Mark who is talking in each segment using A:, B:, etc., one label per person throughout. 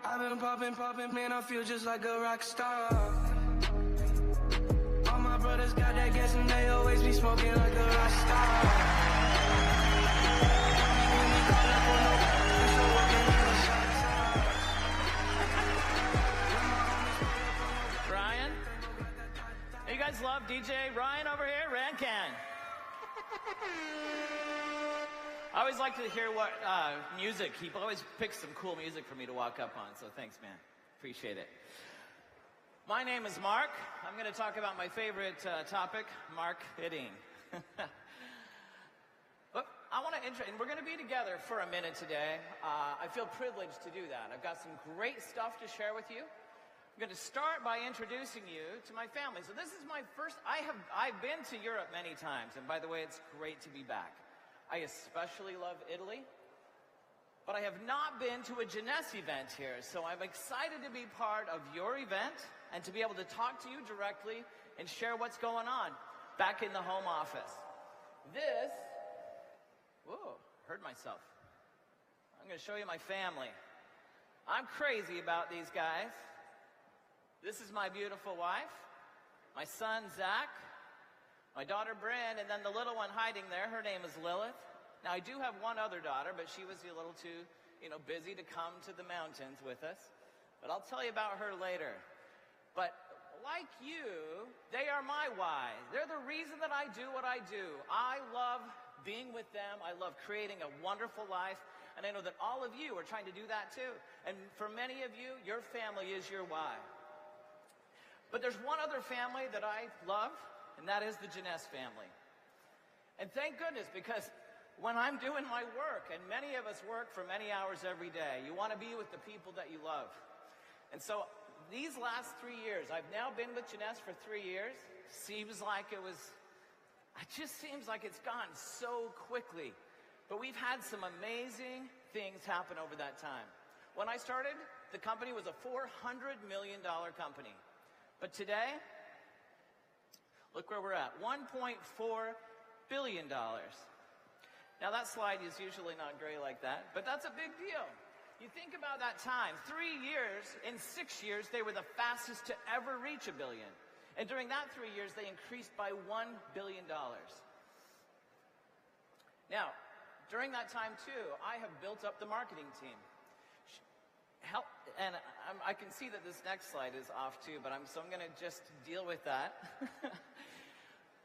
A: I've been popping, man, I feel just like a rock star. All my brothers got that gas and they always be smoking like a rock star.
B: Ryan? You guys love DJ Ryan over here? Rancan. I always like to hear what music. He always picks some cool music for me to walk up on, so thanks, man. Appreciate it. My name is Mark. I'm going to talk about my favorite topic, marketing. But I want to and we're going to be together for a minute today. I feel privileged to do that. I've got some great stuff to share with you. I'm going to start by introducing you to my family. So this is my first, I've been to Europe many times, and by the way, it's great to be back. I especially love Italy, but I have not been to a Jeunesse event here, so I'm excited to be part of your event and to be able to talk to you directly and share what's going on back in the home office. This, whoa, heard myself. I'm going to show you my family. I'm crazy about these guys. This is my beautiful wife, my son Zach, my daughter Bryn, and then the little one hiding there, her name is Lilith. Now I do have one other daughter, but she was a little too, busy to come to the mountains with us. But I'll tell you about her later. But like you, they are my why. They're the reason that I do what I do. I love being with them. I love creating a wonderful life. And I know that all of you are trying to do that too. And for many of you, your family is your why. But there's one other family that I love, and that is the Jeunesse family. And thank goodness, because when I'm doing my work, and many of us work for many hours every day, you want to be with the people that you love. And so these last 3 years, I've now been with Jeunesse for 3 years. It just seems like it's gone so quickly. But we've had some amazing things happen over that time. When I started, the company was a $400 million company. But today, look where we're at, $1.4 billion. Now that slide is usually not great like that, but that's a big deal. You think about that time, 3 years, in 6 years, they were the fastest to ever reach $1 billion. And during that 3 years, they increased by $1 billion. Now, during that time too, I have built up the marketing team. And I can see that this next slide is off too, but so I'm going to just deal with that.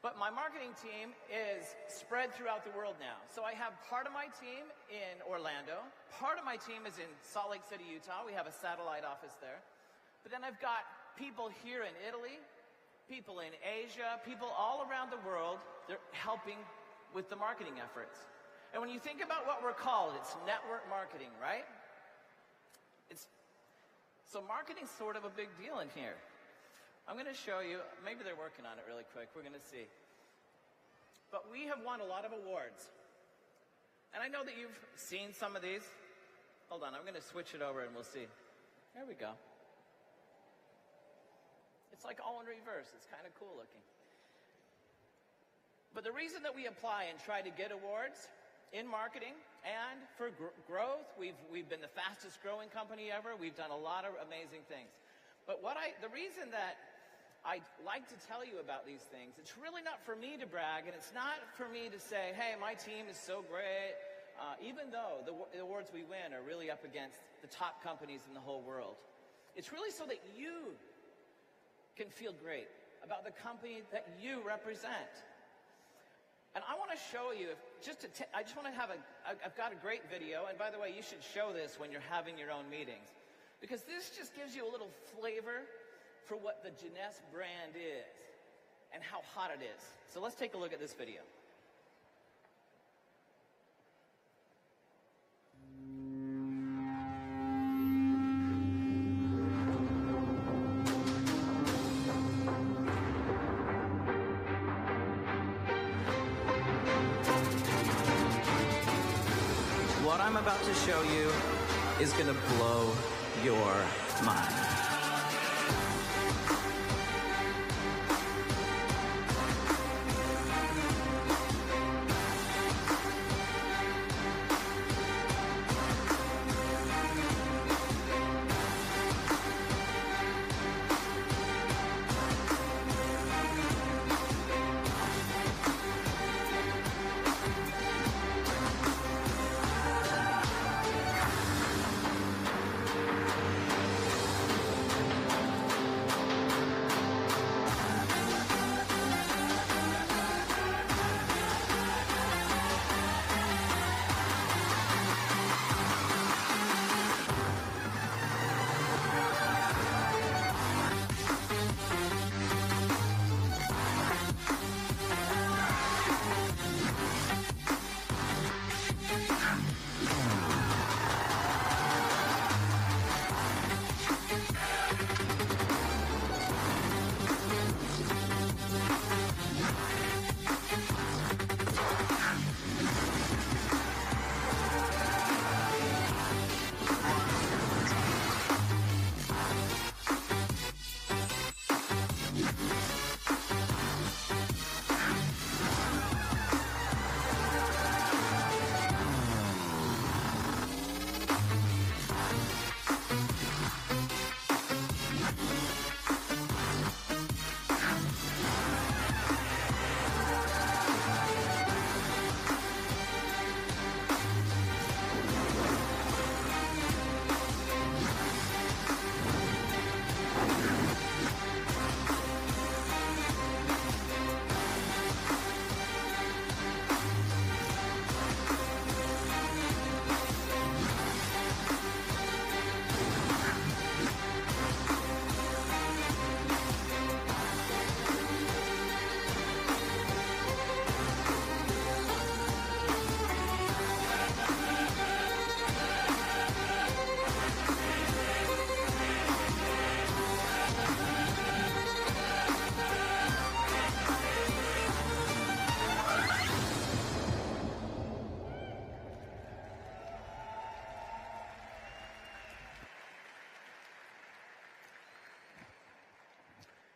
B: But my marketing team is spread throughout the world now. So I have part of my team in Orlando. Part of my team is in Salt Lake City, Utah. We have a satellite office there. But then I've got people here in Italy, people in Asia, people all around the world. They're helping with the marketing efforts. And when you think about what we're called, it's network marketing, right? So marketing's sort of a big deal in here. I'm going to show you, maybe they're working on it really quick, we're going to see. But we have won a lot of awards. And I know that you've seen some of these. Hold on, I'm going to switch it over and we'll see. There we go. It's like all in reverse. It's kind of cool looking. But the reason that we apply and try to get awards in marketing and for growth, we've been the fastest growing company ever. We've done a lot of amazing things. But the reason that I like to tell you about these things, it's really not for me to brag, and it's not for me to say, hey, my team is so great, even though the awards we win are really up against the top companies in the whole world. It's really so that you can feel great about the company that you represent. And I want to show you, I just want to I've got a great video, and by the way, you should show this when you're having your own meetings, because this just gives you a little flavor for what the Jeunesse brand is and how hot it is. So let's take a look at this video. What I'm about to show you is going to blow your mind.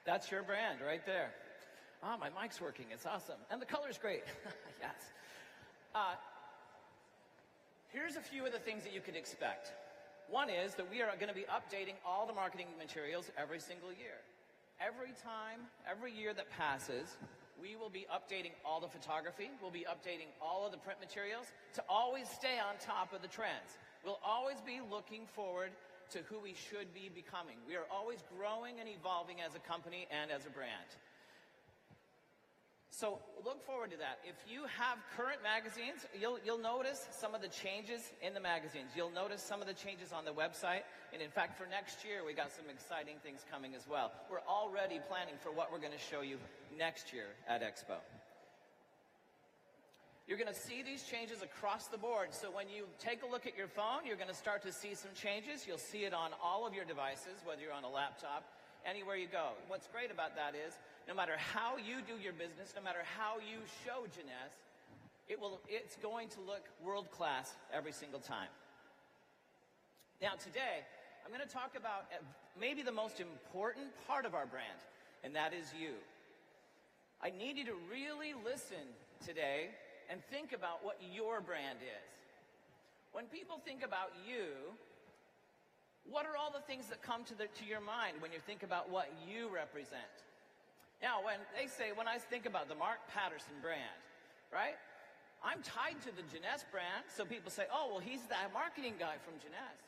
B: That's your brand right there. Oh, my mic's working. It's awesome. And the color's great. Yes. Here's a few of the things that you could expect. One is that we are going to be updating all the marketing materials every single year. Every time, every year that passes, we will be updating all the photography. We'll be updating all of the print materials to always stay on top of the trends. We'll always be looking forward to who we should be becoming. We are always growing and evolving as a company and as a brand. So look forward to that. If you have current magazines, you'll notice some of the changes in the magazines. You'll notice some of the changes on the website. And in fact, for next year, we got some exciting things coming as well. We're already planning for what we're going to show you next year at Expo. You're going to see these changes across the board. So when you take a look at your phone, you're going to start to see some changes. You'll see it on all of your devices, whether you're on a laptop, anywhere you go. What's great about that is, no matter how you do your business, no matter how you show Jeunesse, it's going to look world-class every single time. Now today, I'm going to talk about maybe the most important part of our brand, and that is you. I need you to really listen today and think about what your brand is. When people think about you, what are all the things that come to your mind when you think about what you represent? Now, when I think about the Mark Patterson brand, right? I'm tied to the Jeunesse brand, so people say, oh, well, he's that marketing guy from Jeunesse.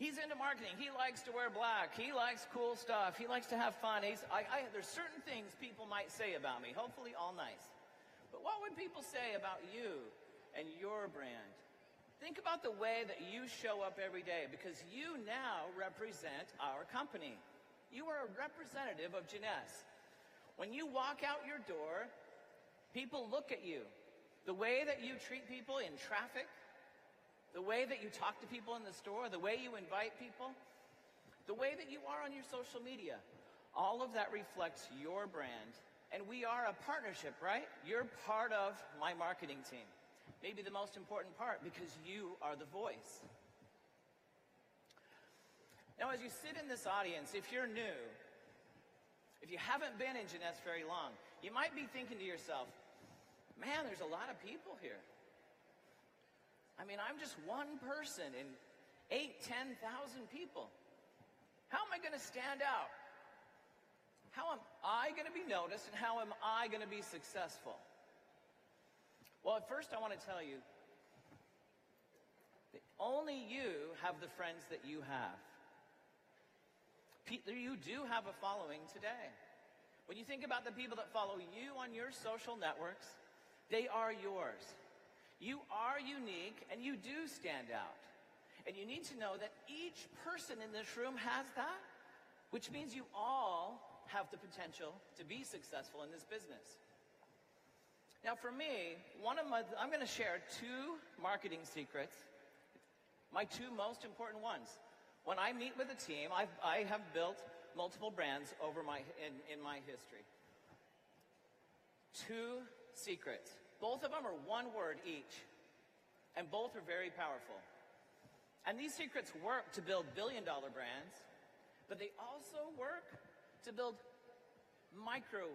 B: He's into marketing. He likes to wear black. He likes cool stuff. He likes to have fun. There's certain things people might say about me, hopefully all nice. But what would people say about you and your brand? Think about the way that you show up every day, because you now represent our company. You are a representative of Jeunesse. When you walk out your door, people look at you. The way that you treat people in traffic, the way that you talk to people in the store, the way you invite people, the way that you are on your social media, all of that reflects your brand. And we are a partnership, right? You're part of my marketing team. Maybe the most important part, because you are the voice. Now, as you sit in this audience, if you're new, if you haven't been in Jeunesse very long, you might be thinking to yourself, man, there's a lot of people here. I mean, I'm just one person in 8,000, 10,000 people. How am I going to stand out? How am I going to be noticed, and how am I going to be successful? Well, at first I want to tell you that only you have the friends that you have. You do have a following today. When you think about the people that follow you on your social networks, they are yours. You are unique, and you do stand out. And you need to know that each person in this room has that, which means you all have the potential to be successful in this business. Now for me, I'm going to share two marketing secrets, my two most important ones. When I meet with a team, I have built multiple brands in my history. Two secrets. Both of them are one word each, and both are very powerful. And these secrets work to build billion-dollar brands, but they also work to build micro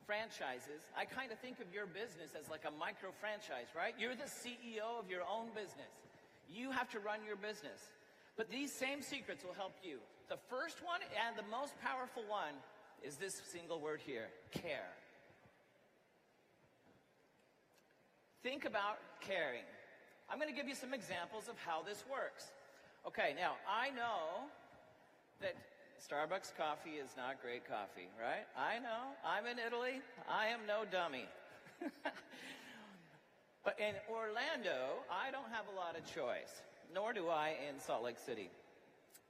B: franchises. I kind of think of your business as like a micro franchise, right? You're the CEO of your own business. You have to run your business. But these same secrets will help you. The first one, and the most powerful one, is this single word here, care. Think about caring. I'm going to give you some examples of how this works. Okay, now, I know that Starbucks coffee is not great coffee, right? I know. I'm in Italy. I am no dummy. But in Orlando, I don't have a lot of choice. Nor do I in Salt Lake City.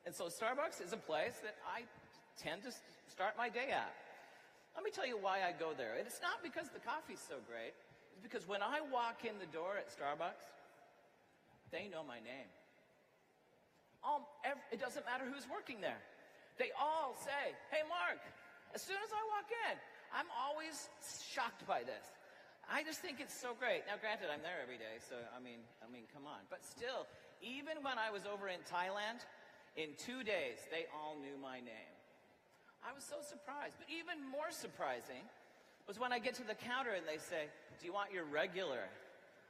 B: And so Starbucks is a place that I tend to start my day at. Let me tell you why I go there. And it's not because the coffee's so great. It's because when I walk in the door at Starbucks, they know my name. It doesn't matter who's working there. They all say, hey, Mark. As soon as I walk in, I'm always shocked by this. I just think it's so great. Now, granted, I'm there every day, so I mean, come on. But still, even when I was over in Thailand, in 2 days, they all knew my name. I was so surprised. But even more surprising was when I get to the counter and they say, do you want your regular?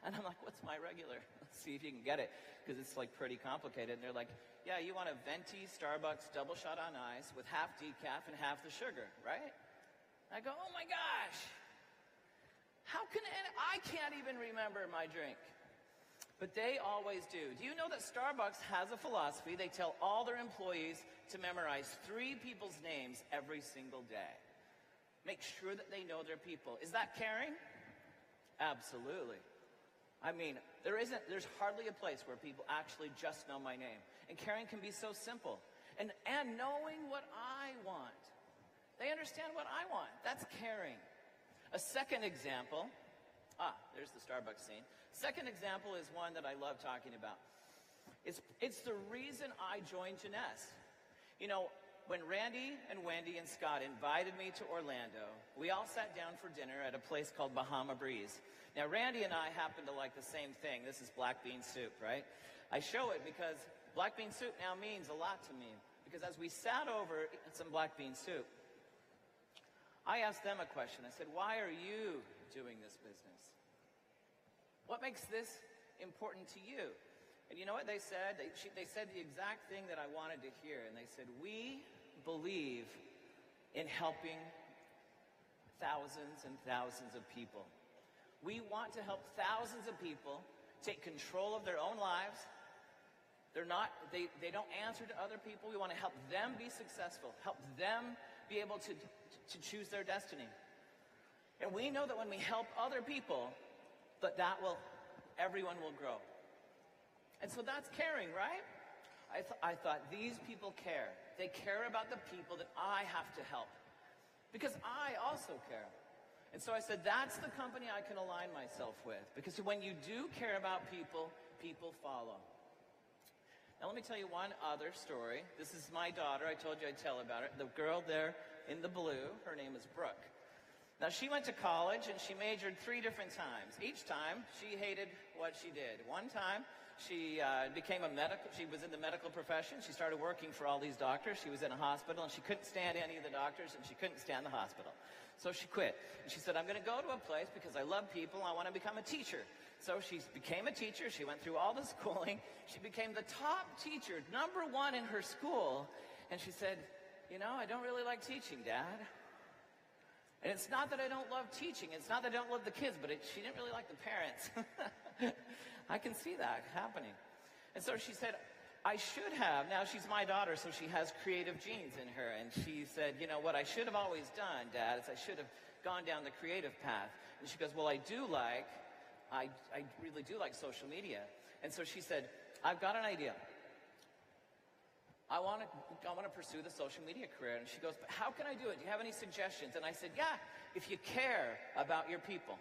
B: And I'm like, what's my regular? Let's see if you can get it, because it's like pretty complicated. And they're like, yeah, you want a venti Starbucks double shot on ice with half decaf and half the sugar, right? I go, oh my gosh. How can I can't even remember my drink. But they always do. Do you know that Starbucks has a philosophy? They tell all their employees to memorize 3 people's names every single day. Make sure that they know their people. Is that caring? Absolutely. I mean, there's hardly a place where people actually just know my name. And caring can be so simple. And knowing what I want. They understand what I want. That's caring. A second example, there's the Starbucks scene. Second example is one that I love talking about. It's the reason I joined Jeunesse. You know, when Randy and Wendy and Scott invited me to Orlando, we all sat down for dinner at a place called Bahama Breeze. Now, Randy and I happen to like the same thing. This is black bean soup, right? I show it because black bean soup now means a lot to me. Because as we sat over some black bean soup, I asked them a question. I said, why are you doing this business? What makes this important to you? And you know what they said? They said the exact thing that I wanted to hear. And they said, we believe in helping thousands and thousands of people. We want to help thousands of people take control of their own lives. They don't answer to other people. We want to help them be successful, help them be able to choose their destiny. And we know that when we help other people, everyone will grow. And so that's caring, right? I thought, these people care. They care about the people that I have to help. Because I also care. And so I said, that's the company I can align myself with. Because when you do care about people, people follow. Now let me tell you one other story. This is my daughter. I told you I'd tell about it. The girl there in the blue, her name is Brooke. Now she went to college and she majored 3 different times. Each time she hated what she did. One time she she was in the medical profession. She started working for all these doctors. She was in a hospital and she couldn't stand any of the doctors and she couldn't stand the hospital. So she quit. And she said, I'm going to go to a place because I love people. I want to become a teacher. So she became a teacher. She went through all the schooling. She became the top teacher, #1 in her school. And she said, you know, I don't really like teaching, Dad. And it's not that I don't love teaching. It's not that I don't love the kids, but she didn't really like the parents. I can see that happening. And so she said, I should have. Now she's my daughter, so she has creative genes in her. And she said, you know, what I should have always done, Dad, is I should have gone down the creative path. And she goes, well, I really do like social media. And so she said, I've got an idea. I want to pursue the social media career. And she goes, but how can I do it? Do you have any suggestions? And I said, yeah, if you care about your people.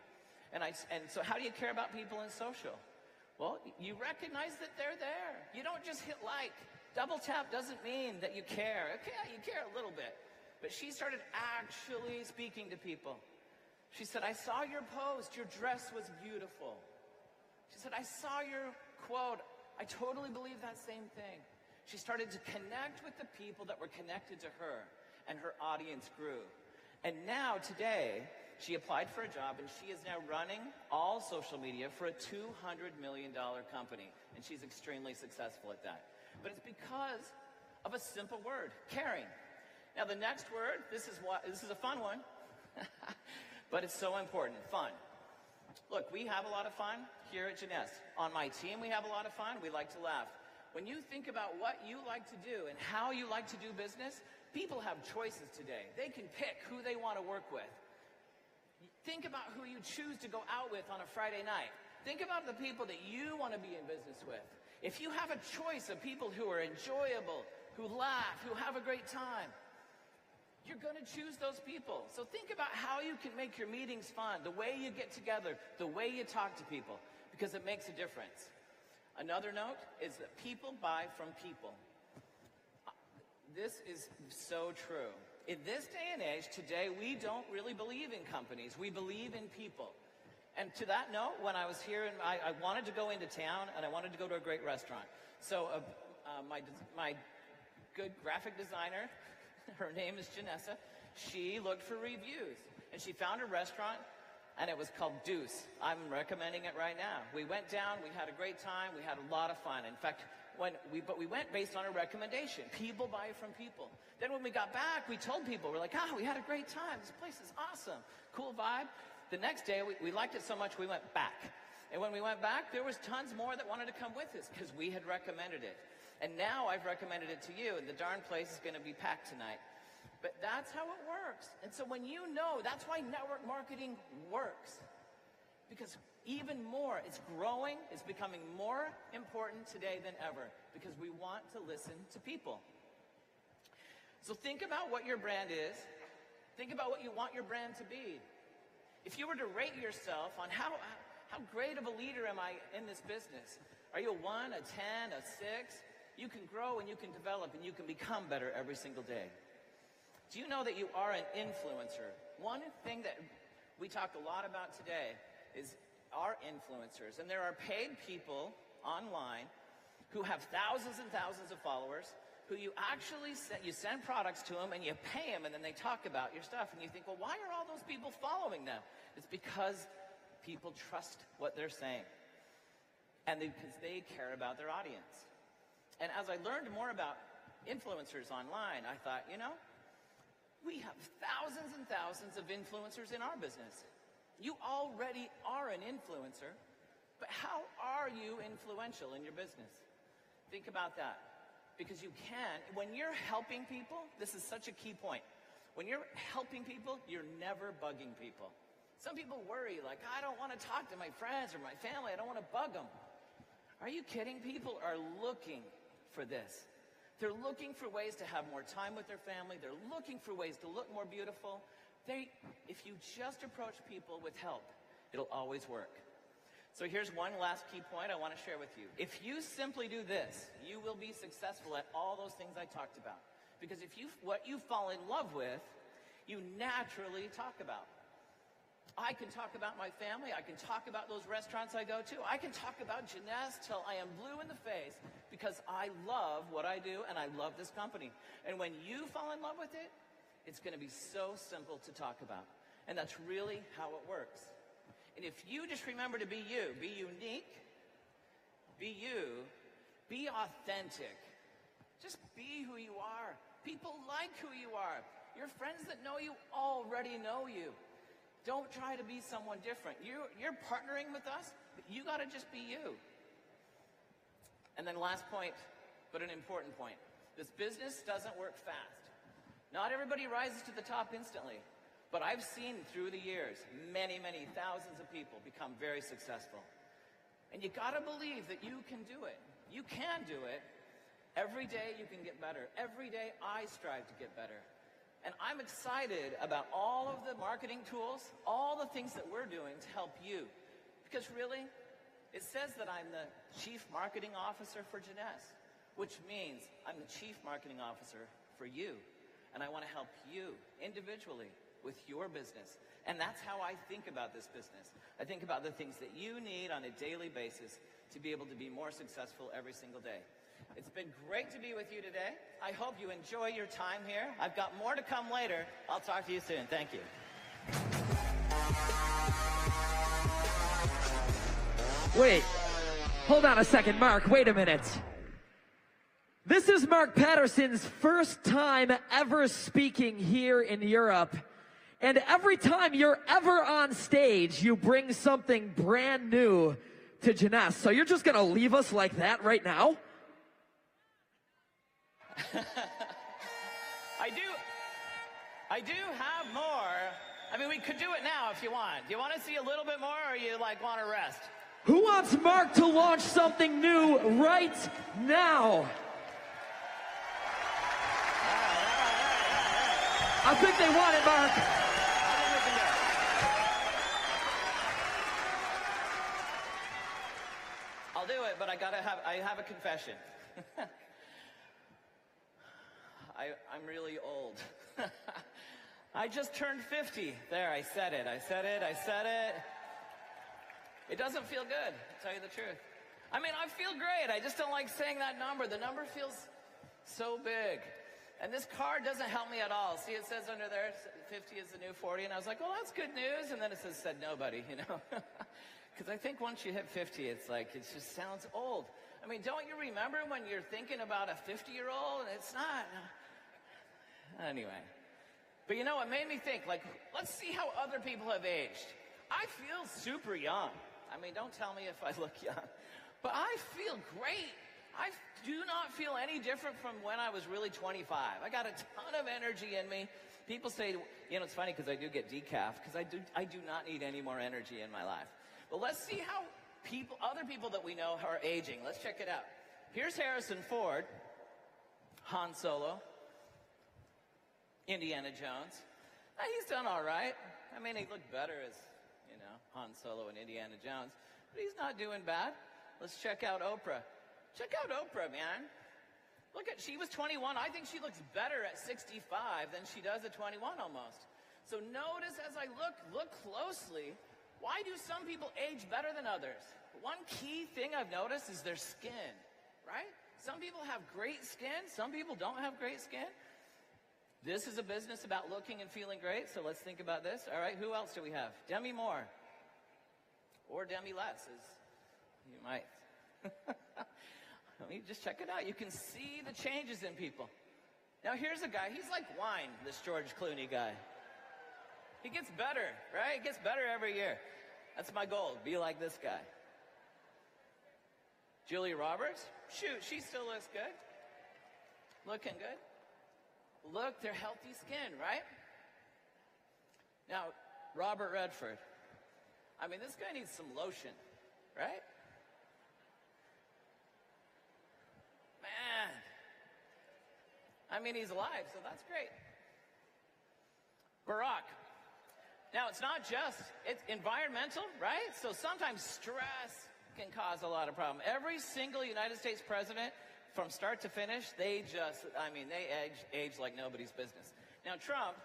B: And so how do you care about people in social? Well, you recognize that they're there. You don't just hit like. Double tap doesn't mean that you care. Okay, you care a little bit. But she started actually speaking to people. She said, I saw your post. Your dress was beautiful. She said, I saw your quote. I totally believe that same thing. She started to connect with the people that were connected to her, and her audience grew. And now, today, she applied for a job, and she is now running all social media for a $200 million company, and she's extremely successful at that. But it's because of a simple word, caring. Now, the next word, this is a fun one, but it's so important, fun. Look, we have a lot of fun here at Jeunesse. On my team, we have a lot of fun. We like to laugh. When you think about what you like to do and how you like to do business, people have choices today. They can pick who they want to work with. Think about who you choose to go out with on a Friday night. Think about the people that you want to be in business with. If you have a choice of people who are enjoyable, who laugh, who have a great time, you're going to choose those people. So think about how you can make your meetings fun, the way you get together, the way you talk to people, because it makes a difference. Another note is that people buy from people. This is so true. In this day and age, today, we don't really believe in companies. We believe in people. And to that note, when I was here, and I wanted to go into town, and I wanted to go to a great restaurant. So my good graphic designer her name is Janessa. She looked for reviews, and she found a restaurant, and it was called Deuce. I'm recommending it right now. We went down, we had a great time, we had a lot of fun. In fact, but we went based on a recommendation. People buy from people. Then when we got back, we told people, we're like, we had a great time. This place is awesome. Cool vibe. The next day, we liked it so much, we went back. And when we went back, there was tons more that wanted to come with us because we had recommended it. And now I've recommended it to you, and the darn place is going to be packed tonight. But that's how it works. And so when you know, that's why network marketing works. Because even more, it's growing, it's becoming more important today than ever because we want to listen to people. So think about what your brand is. Think about what you want your brand to be. If you were to rate yourself on how great of a leader am I in this business? Are you a 1, a 10, a 6? You can grow and you can develop and you can become better every single day. Do you know that you are an influencer? One thing that we talk a lot about today is our influencers. And there are paid people online who have thousands and thousands of followers who you actually you send products to them and you pay them and then they talk about your stuff. And you think, well, why are all those people following them? It's because people trust what they're saying. And because they care about their audience. And as I learned more about influencers online, I thought, we have thousands and thousands of influencers in our business. You already are an influencer, but how are you influential in your business? Think about that. Because you can, when you're helping people, this is such a key point. When you're helping people, you're never bugging people. Some people worry, like, I don't want to talk to my friends or my family. I don't want to bug them. Are you kidding? People are looking for this. They're looking for ways to have more time with their family. They're looking for ways to look more beautiful. If you just approach people with help, it'll always work. So here's one last key point I want to share with you. If you simply do this, you will be successful at all those things I talked about. Because what you fall in love with, you naturally talk about. I can talk about my family. I can talk about those restaurants I go to. I can talk about Jeunesse till I am blue in the face because I love what I do and I love this company. And when you fall in love with it, it's going to be so simple to talk about. And that's really how it works. And if you just remember to be you, be unique, be you, be authentic. Just be who you are. People like who you are. Your friends that know you already know you. Don't try to be someone different. You're partnering with us, but you got to just be you. And then last point, but an important point. This business doesn't work fast. Not everybody rises to the top instantly, but I've seen through the years many, many thousands of people become very successful. And you got to believe that you can do it. You can do it. Every day you can get better. Every day I strive to get better. And I'm excited about all of the marketing tools, all the things that we're doing to help you. Because really, it says that I'm the Chief Marketing Officer for Jeunesse, which means I'm the Chief Marketing Officer for you. And I want to help you individually with your business. And that's how I think about this business. I think about the things that you need on a daily basis to be able to be more successful every single day. It's been great to be with you today. I hope you enjoy your time here. I've got more to come later. I'll talk to you soon. Thank you.
C: Wait, hold on a second, Mark. Wait a minute. This is Mark Patterson's first time ever speaking here in Europe. And every time you're ever on stage, you bring something brand new to Jeunesse. So you're just going to leave us like that right now?
B: I do have more. I mean, we could do it now if you want. Do you want to see a little bit more, or you want to rest?
C: Who wants Mark to launch something new right now? I think they want it, Mark.
B: I'll do it, but I have a confession. I'm really old. I just turned 50. There, I said it. It doesn't feel good, to tell you the truth. I mean, I feel great. I just don't like saying that number. The number feels so big. And this card doesn't help me at all. See, it says under there, 50 is the new 40. And I was like, well, that's good news. And then it said nobody, you know. Because I think once you hit 50, it's like, it just sounds old. I mean, don't you remember when you're thinking about a 50-year-old? And it's not. Anyway. But you know, it made me think, like, let's see how other people have aged. I feel super young. I mean, don't tell me if I look young. But I feel great. I do not feel any different from when I was really 25. I got a ton of energy in me. People say, you know, it's funny because I do get decaf because I do not need any more energy in my life. But let's see how other people that we know are aging. Let's check it out. Here's Harrison Ford, Han Solo, Indiana Jones. He's done all right. I mean, he looked better as, you know, Han Solo and Indiana Jones, but he's not doing bad. Let's check out Oprah. Check out Oprah, man. Look at, she was 21. I think she looks better at 65 than she does at 21 almost. So notice as I look closely, why do some people age better than others? One key thing I've noticed is their skin, right? Some people have great skin. Some people don't have great skin. This is a business about looking and feeling great, so let's think about this. All right, who else do we have? Demi Moore. Or Demi Less, as you might. Let me just check it out. You can see the changes in people. Now here's a guy, he's like wine, this George Clooney guy. He gets better, right? He gets better every year. That's my goal, be like this guy. Julia Roberts, shoot, she still looks good. Looking good. Look, they're healthy skin, right? Now, Robert Redford. I mean, this guy needs some lotion, right? Man. I mean, he's alive, so that's great. Barack. Now, it's not just, it's environmental, right? So sometimes stress can cause a lot of problems. Every single United States president, from start to finish, they age like nobody's business. Now, Trump,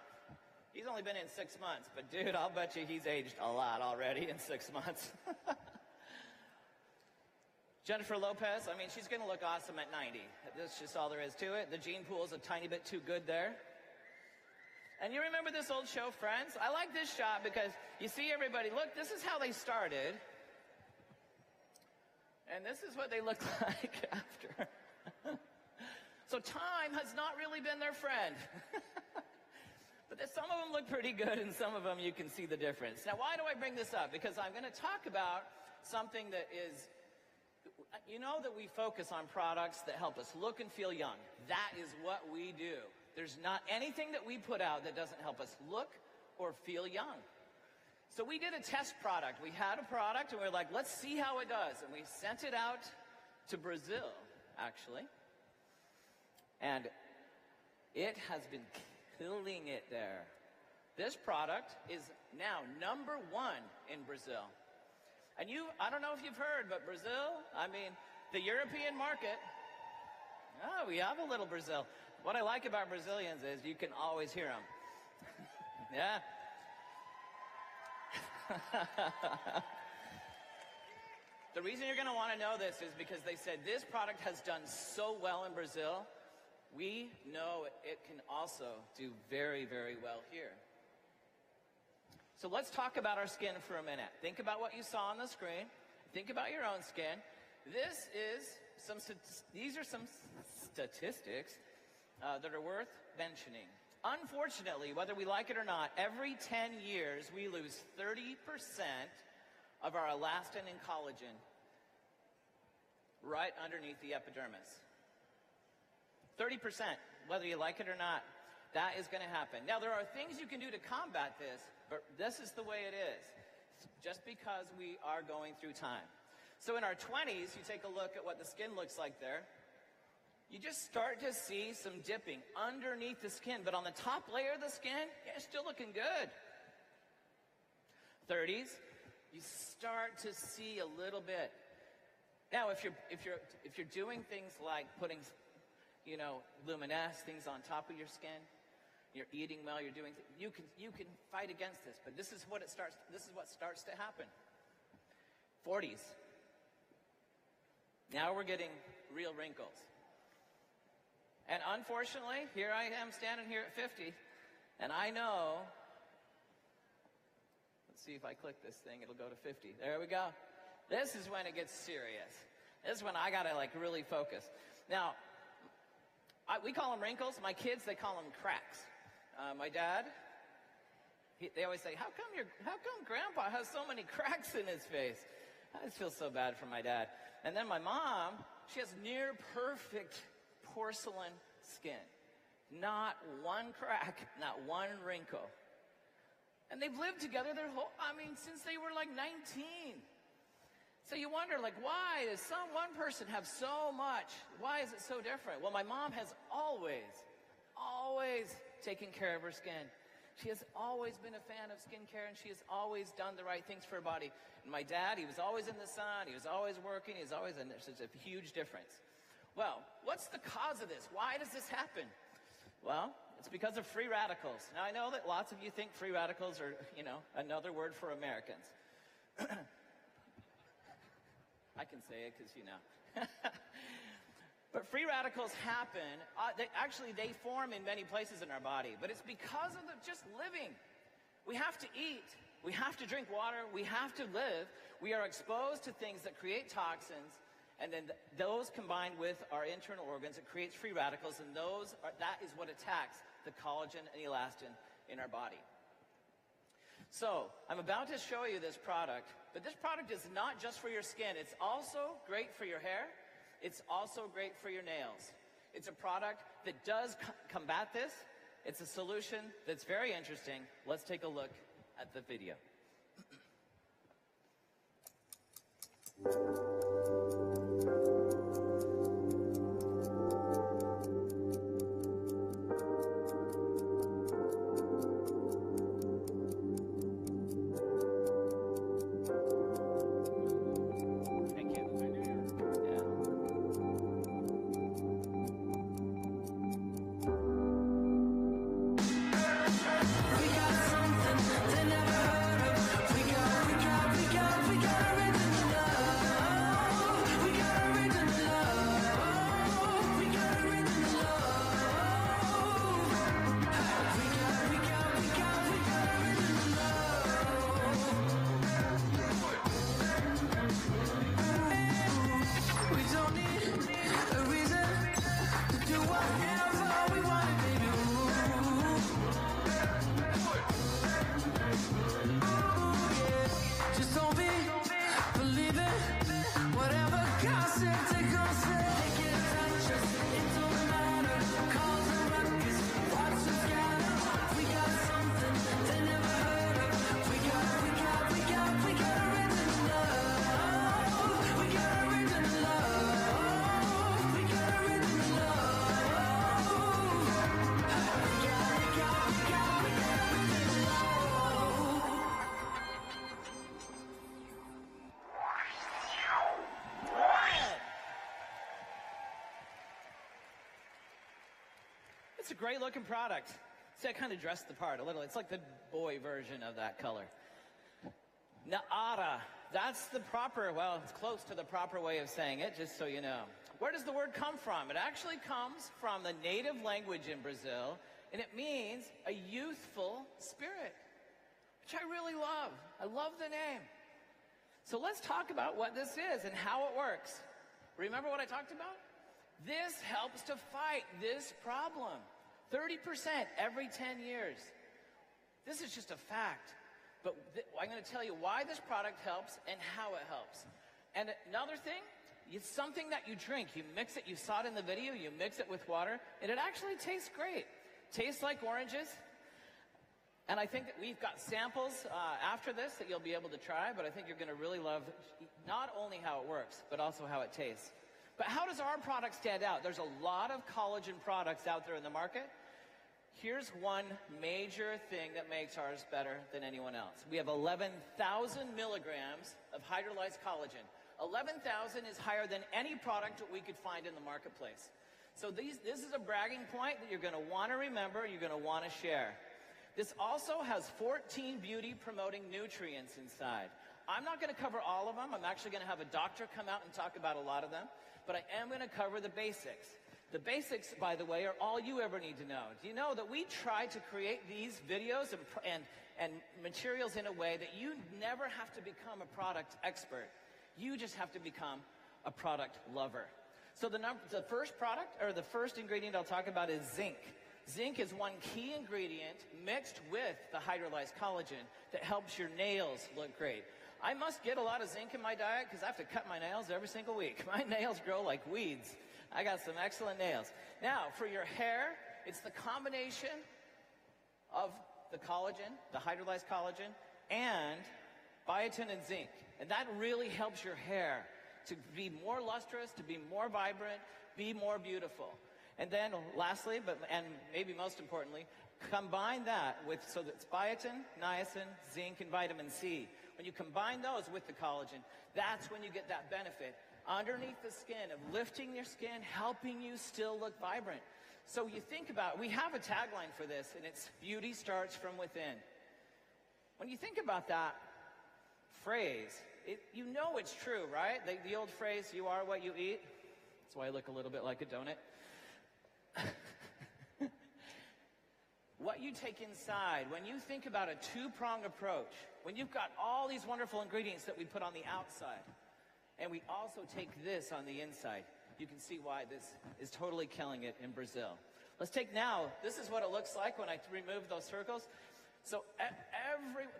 B: he's only been in 6 months, but dude, I'll bet you he's aged a lot already in 6 months. Jennifer Lopez, I mean, she's going to look awesome at 90. That's just all there is to it. The gene pool's a tiny bit too good there. And you remember this old show, Friends? I like this shot because you see everybody, look, this is how they started. And this is what they look like after. So time has not really been their friend. But some of them look pretty good, and some of them you can see the difference. Now, why do I bring this up? Because I'm going to talk about something that is, you know that we focus on products that help us look and feel young. That is what we do. There's not anything that we put out that doesn't help us look or feel young. So we did a test product. We had a product, and we were like, let's see how it does. And we sent it out to Brazil, actually. And it has been killing it there. This product is now #1 in Brazil. And I don't know if you've heard, but Brazil, I mean, the European market, we have a little Brazil. What I like about Brazilians is you can always hear them. Yeah. The reason you're going to want to know this is because they said this product has done so well in Brazil. We know it can also do very, very well here. So let's talk about our skin for a minute. Think about what you saw on the screen. Think about your own skin. These are some statistics that are worth mentioning. Unfortunately, whether we like it or not, every 10 years we lose 30% of our elastin and collagen right underneath the epidermis. 30%, whether you like it or not, that is going to happen. Now, there are things you can do to combat this, but this is the way it is, just because we are going through time. So in our 20s, you take a look at what the skin looks like there. You just start to see some dipping underneath the skin, but on the top layer of the skin, it's still looking good. 30s, you start to see a little bit. Now, if you're doing things like putting, Luminesce, things on top of your skin, you're eating well, you're doing, you can fight against this, but this is what starts to happen. 40s. Now we're getting real wrinkles. And unfortunately, here I am standing here at 50, and I know, let's see if I click this thing, it'll go to 50. There we go. This is when it gets serious. This is when I gotta like really focus. Now, we call them wrinkles. My kids, they call them cracks. My dad, they always say, how come Grandpa has so many cracks in his face? I just feel so bad for my dad. And then my mom, she has near perfect porcelain skin. Not one crack, not one wrinkle. And they've lived together since they were like 19. So you wonder, like, why does one person have so much? Why is it so different? Well, my mom has always taken care of her skin. She has always been a fan of skincare, and she has always done the right things for her body. And my dad, he was always in the sun, he was always working, there's a huge difference. Well, what's the cause of this? Why does this happen? Well, it's because of free radicals. Now, I know that lots of you think free radicals are, another word for Americans. I can say it because, But free radicals happen. They form in many places in our body. But it's because of just living. We have to eat. We have to drink water. We have to live. We are exposed to things that create toxins. And then those combined with our internal organs, it creates free radicals. And that is what attacks the collagen and elastin in our body. So, I'm about to show you this product, but this product is not just for your skin. It's also great for your hair. It's also great for your nails. It's a product that does combat this. It's a solution that's very interesting. Let's take a look at the video. It's a great looking product. See, I kind of dressed the part a little. It's like the boy version of that color. Naara, that's the proper, it's close to the proper way of saying it, just so you know. Where does the word come from? It actually comes from the native language in Brazil, and it means a youthful spirit, which I really love. I love the name. So let's talk about what this is and how it works. Remember what I talked about? This helps to fight this problem. 30% every 10 years. This is just a fact. But I'm going to tell you why this product helps and how it helps. And another thing, it's something that you drink. You mix it, you saw it in the video, you mix it with water, and it actually tastes great. Tastes like oranges. And I think that we've got samples after this that you'll be able to try, but I think you're going to really love not only how it works, but also how it tastes. But how does our product stand out? There's a lot of collagen products out there in the market. Here's one major thing that makes ours better than anyone else. We have 11,000 milligrams of hydrolyzed collagen. 11,000 is higher than any product that we could find in the marketplace. So this is a bragging point that you're going to want to remember, you're going to want to share. This also has 14 beauty-promoting nutrients inside. I'm not going to cover all of them. I'm actually going to have a doctor come out and talk about a lot of them. But I am going to cover the basics. The basics, by the way, are all you ever need to know. Do you know that we try to create these videos and materials in a way that you never have to become a product expert. You just have to become a product lover. So the first product, or the first ingredient I'll talk about is zinc. Zinc is one key ingredient mixed with the hydrolyzed collagen that helps your nails look great. I must get a lot of zinc in my diet because I have to cut my nails every single week. My nails grow like weeds. I got some excellent nails. Now, for your hair, it's the combination of the collagen, the hydrolyzed collagen, and biotin and zinc. And that really helps your hair to be more lustrous, to be more vibrant, be more beautiful. And then lastly, and maybe most importantly, combine that with, so that's biotin, niacin, zinc, and vitamin C. When you combine those with the collagen, that's when you get that benefit underneath the skin of lifting your skin, helping you still look vibrant. So you think about, we have a tagline for this, and it's beauty starts from within. When you think about that phrase, you know it's true, right? The old phrase, you are what you eat. That's why I look a little bit like a donut. What you take inside, when you think about a two-prong approach, when you've got all these wonderful ingredients that we put on the outside, and we also take this on the inside, you can see why this is totally killing it in Brazil. Let's take now, this is what it looks like when I remove those circles. So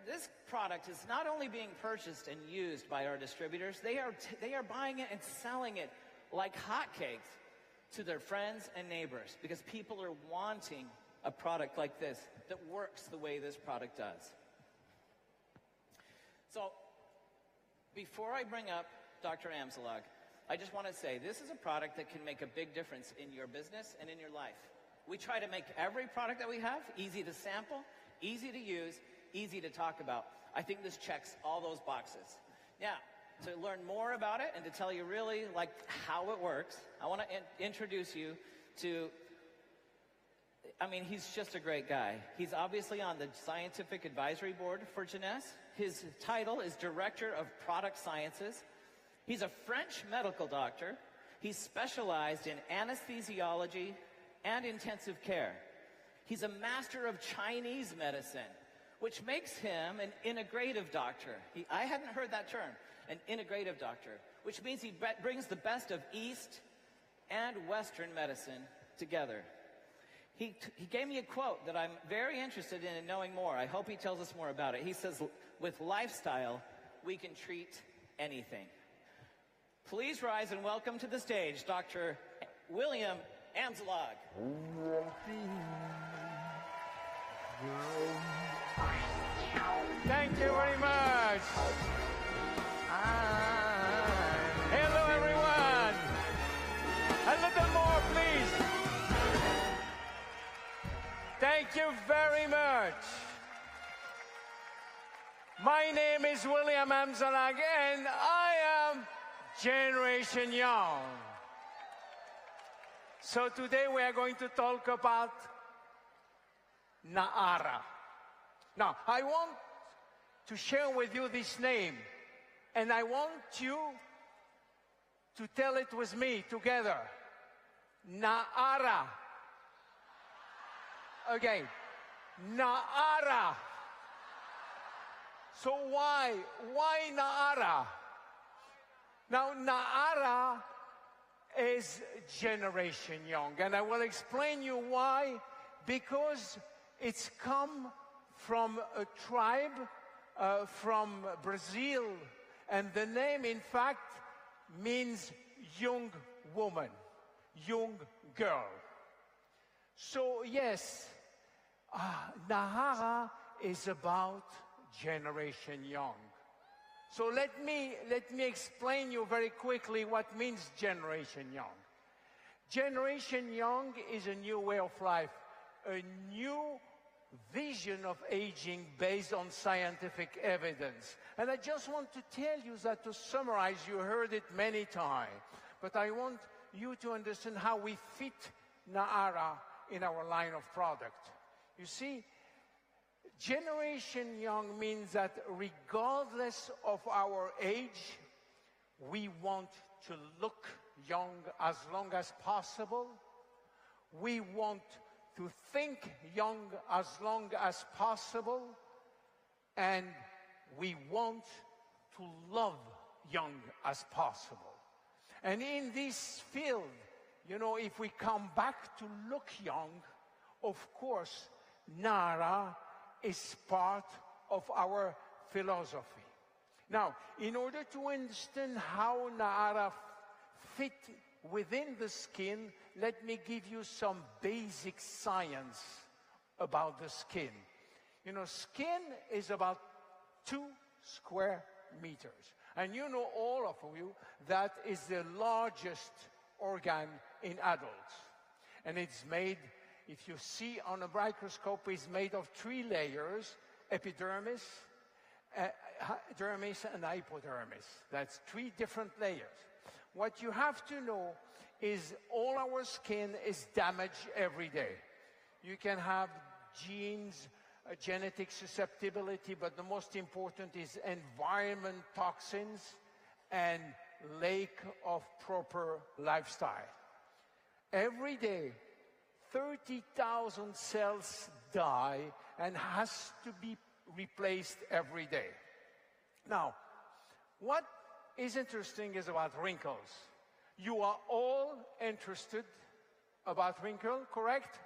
B: this product is not only being purchased and used by our distributors, they are buying it and selling it like hotcakes to their friends and neighbors because people are wanting a product like this that works the way this product does. So before I bring up Dr. Amzallag, I just want to say this is a product that can make a big difference in your business and in your life. We try to make every product that we have easy to sample, easy to use, easy to talk about. I think this checks all those boxes. Now, to learn more about it and to tell you really like how it works, I want to introduce you to, I mean, he's just a great guy. He's obviously on the scientific advisory board for Jeunesse. His title is Director of Product Sciences. He's a French medical doctor. He's specialized in anesthesiology and intensive care. He's a master of Chinese medicine, which makes him an integrative doctor. I hadn't heard that term, an integrative doctor, which means he brings the best of East and Western medicine together. He gave me a quote that I'm very interested in knowing more. I hope he tells us more about it. He says, with lifestyle, we can treat anything. Please rise and welcome to the stage, Dr. William Amzallag.
D: Thank you very much. Hello, everyone. A little more, please. Thank you very much. My name is William Amzallag, and I am Generation Young. So today we are going to talk about Naara. Now, I want to share with you this name, and I want you to tell it with me together. Naara. Okay. Naara. So why Naara? Now, Naara is Generation Young, and I will explain you why. Because it's come from a tribe from Brazil, and the name, in fact, means young woman, young girl. So yes, Naara is about Generation Young. So let me explain you very quickly what means Generation Young. Generation Young is a new way of life, a new vision of aging based on scientific evidence. And I just want to tell you that, to summarize, you heard it many times, but I want you to understand how we fit Naara in our line of product. You see, Generation Young means that regardless of our age, we want to look young as long as possible, We want to think young as long as possible, and we want to love young as possible. And in this field, you know, if we come back to look young, of course, Naara is part of our philosophy. Now, in order to understand how Naara fit within the skin, let me give you some basic science about the skin. You know, skin is about 2 square meters. And you know, all of you, that is the largest organ in adults. And it's made, if you see on a microscope, it's made of 3 layers: epidermis, dermis, and hypodermis. That's 3 different layers. What you have to know is all our skin is damaged every day. You can have genes, genetic susceptibility, but the most important is environment, toxins, and lack of proper lifestyle. Every day, 30,000 cells die and has to be replaced every day. Now, what is interesting is about wrinkles. You are all interested about wrinkles, correct?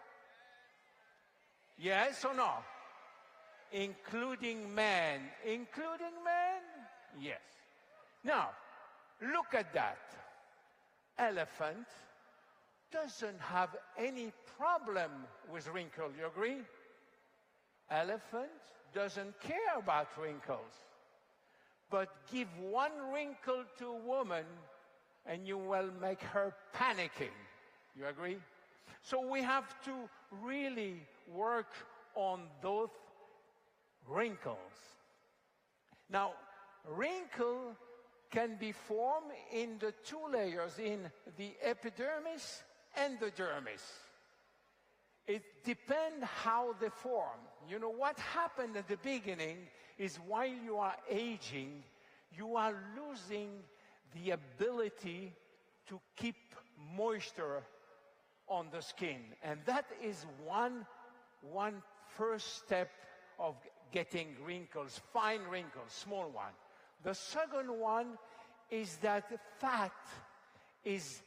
D: Yes or no? Including men. Including men? Yes. Now, look at that. Elephant doesn't have any problem with wrinkles, you agree? Elephant doesn't care about wrinkles. But give 1 wrinkle to a woman and you will make her panicking. You agree? So we have to really work on those wrinkles. Now, wrinkle can be formed in the 2 layers, in the epidermis and the dermis. It depends how they form. You know, what happened at the beginning is while you are aging, you are losing the ability to keep moisture on the skin. And that is one first step of getting wrinkles, fine wrinkles, small one. The second one is that fat is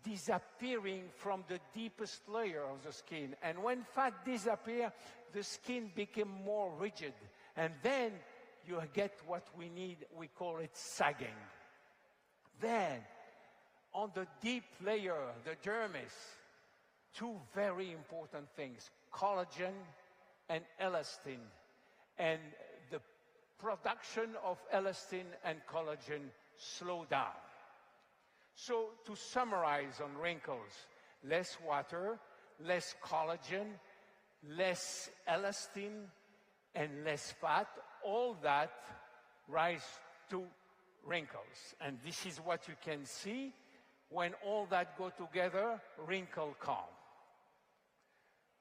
D: disappearing from the deepest layer of the skin. And when fat disappears, the skin becomes more rigid. And then you get what we need, we call it sagging. Then, on the deep layer, the dermis, 2 very important things: collagen and elastin. And the production of elastin and collagen slow down. So, to summarize on wrinkles, less water, less collagen, less elastin, and less fat, all that rise to wrinkles. And this is what you can see when all that go together, wrinkle come.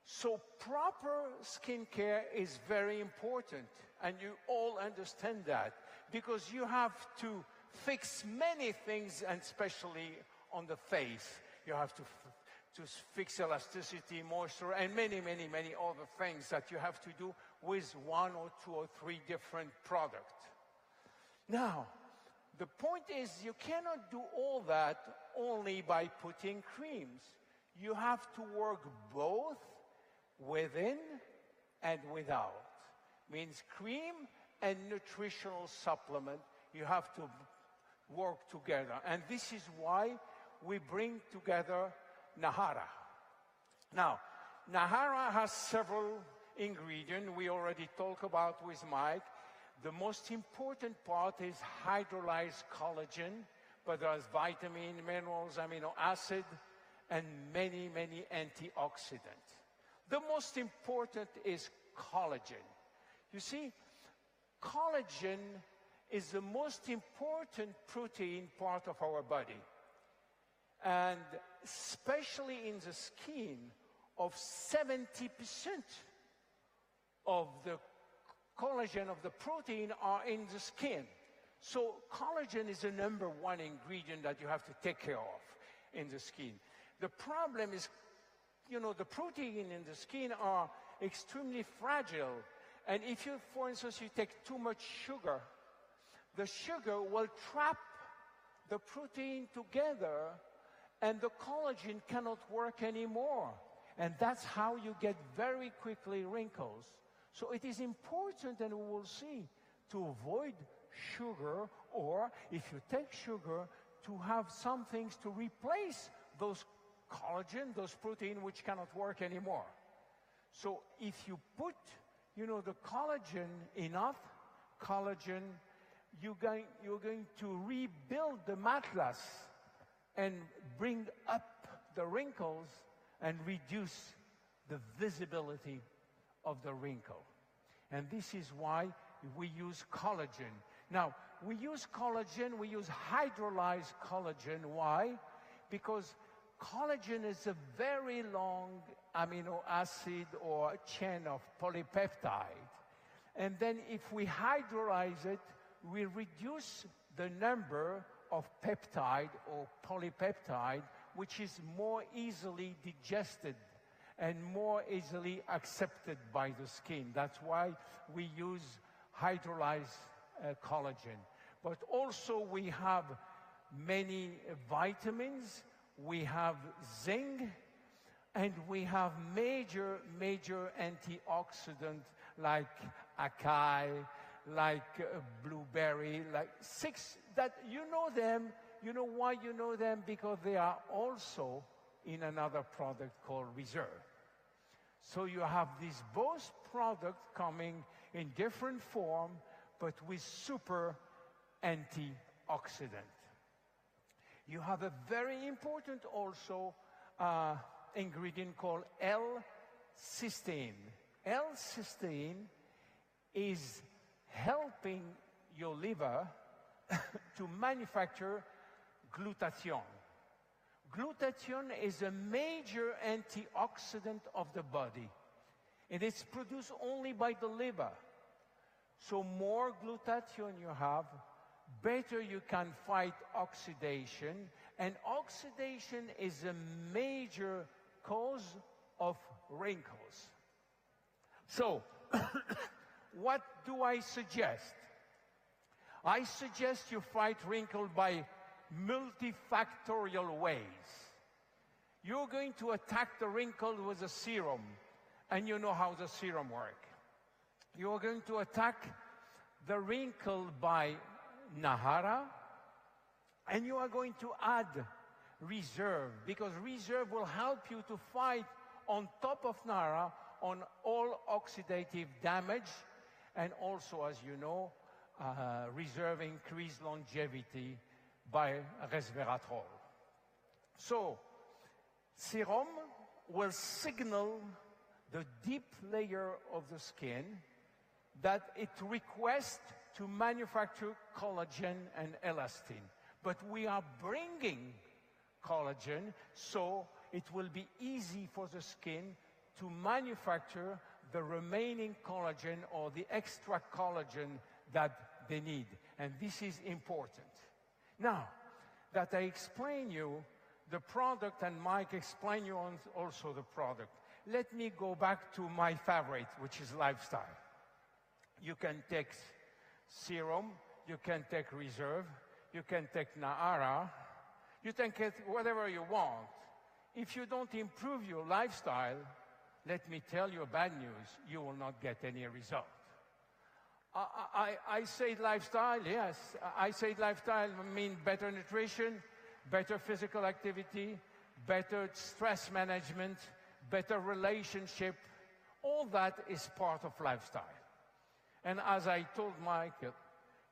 D: So proper skincare is very important, and you all understand that, because you have to fix many things, and especially on the face. You have to fix elasticity, moisture, and many other things that you have to do with 1 or 2 or 3 different products. Now, the point is, you cannot do all that only by putting creams. You have to work both within and without. Means cream and nutritional supplement, you have to work together. And this is why we bring together Naara. Now, Naara has several ingredients we already talked about with Mike. The most important part is hydrolyzed collagen, but there's vitamin, minerals, amino acid, and many antioxidants. The most important is collagen. You see, collagen is the most important protein part of our body. And especially in the skin, of 70% of the collagen of the protein are in the skin. So collagen is the #1 ingredient that you have to take care of in the skin. The problem is the protein in the skin are extremely fragile. And if you, for instance, you take too much sugar, the sugar will trap the protein together and the collagen cannot work anymore. And that's how you get very quickly wrinkles. So it is important, and we will see, to avoid sugar, or if you take sugar, to have some things to replace those collagen, those protein which cannot work anymore. So if you put, the collagen, enough collagen, you're going to rebuild the atlas and bring up the wrinkles and reduce the visibility of the wrinkle. And this is why we use collagen. Now, we use collagen, we use hydrolyzed collagen. Why? Because collagen is a very long amino acid or chain of polypeptide. And then if we hydrolyze it, we reduce the number of peptide or polypeptide, which is more easily digested and more easily accepted by the skin. That's why we use hydrolyzed collagen. But also we have many vitamins, we have zinc, and we have major antioxidants like acai, like blueberry, like 6 that you know them. You know why you know them? Because they are also in another product called Reserve. So you have these both products coming in different form, but with super antioxidant. You have a very important also ingredient called L-cysteine. L-cysteine is helping your liver to manufacture glutathione. Glutathione is a major antioxidant of the body, and it's produced only by the liver. So more glutathione you have, better you can fight oxidation, and oxidation is a major cause of wrinkles. So, what do I suggest? I suggest you fight wrinkle by multifactorial ways. You're going to attack the wrinkle with a serum, and you know how the serum works. You're going to attack the wrinkle by Naara, and you are going to add Reserve, because Reserve will help you to fight on top of Naara on all oxidative damage, and also, as you know, Reserve increased longevity by resveratrol. So, serum will signal the deep layer of the skin that it requests to manufacture collagen and elastin. But we are bringing collagen, so it will be easy for the skin to manufacture the remaining collagen or the extra collagen that they need. And this is important. Now, that I explain you the product, and Mike explain you also the product, let me go back to my favorite, which is lifestyle. You can take serum, you can take Reserve, you can take Naara, you can get whatever you want. If you don't improve your lifestyle, let me tell you bad news, you will not get any result. I say lifestyle, yes. I say lifestyle mean better nutrition, better physical activity, better stress management, better relationship. All that is part of lifestyle. And as I told Mike,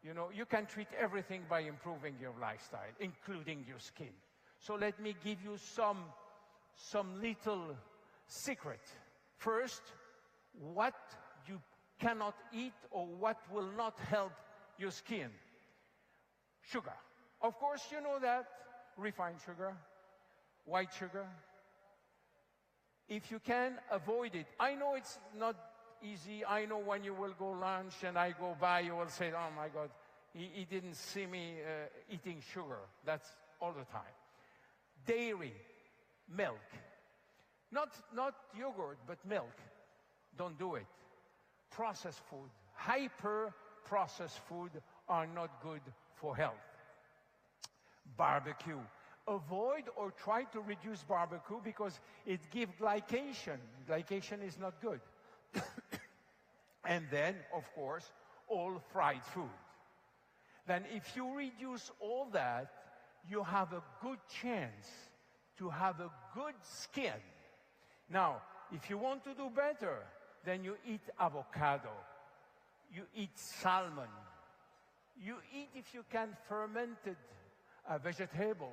D: you can treat everything by improving your lifestyle, including your skin. So let me give you some little secret. First, what you cannot eat or what will not help your skin. Sugar. Of course, you know that. Refined sugar, white sugar. If you can, avoid it. I know it's not easy. I know when you will go lunch and I go by, you will say, oh my God, he didn't see me eating sugar. That's all the time. Dairy, milk. Not yogurt, but milk. Don't do it. Processed food, hyper-processed food are not good for health. Barbecue. Avoid or try to reduce barbecue because it gives glycation. Glycation is not good. And then, of course, all fried food. Then if you reduce all that, you have a good chance to have a good skin. Now, if you want to do better, then you eat avocado, you eat salmon, you eat, if you can, fermented vegetables,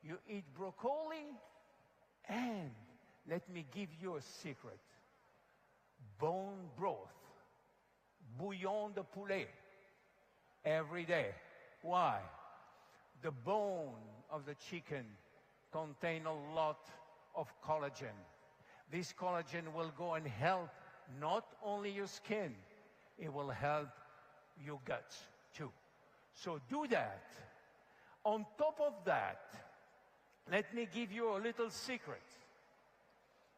D: you eat broccoli, and let me give you a secret. Bone broth, bouillon de poulet, every day. Why? The bone of the chicken contains a lot of collagen. This collagen will go and help not only your skin, it will help your guts too. So do that. On top of that, let me give you a little secret.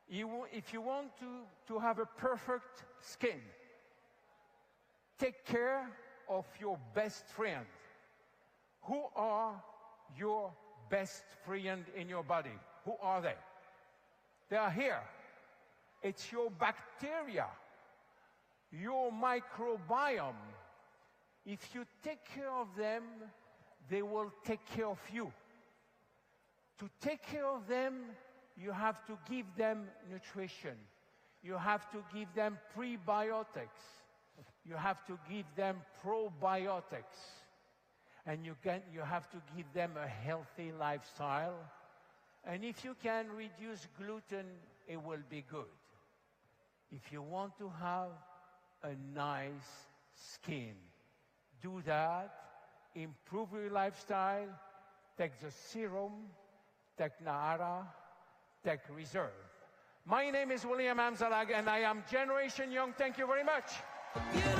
D: If you want to have a perfect skin, take care of your best friend. Who are your best friend in your body? Who are they? They are here. It's your bacteria, your microbiome. If you take care of them, they will take care of you. To take care of them, you have to give them nutrition. You have to give them prebiotics. You have to give them probiotics. And you have to give them a healthy lifestyle. And if you can reduce gluten, it will be good. If you want to have a nice skin, do that. Improve your lifestyle. Take the serum. Take Naara. Take Reserve. My name is William Amzallag, and I am Generation Young. Thank you very much.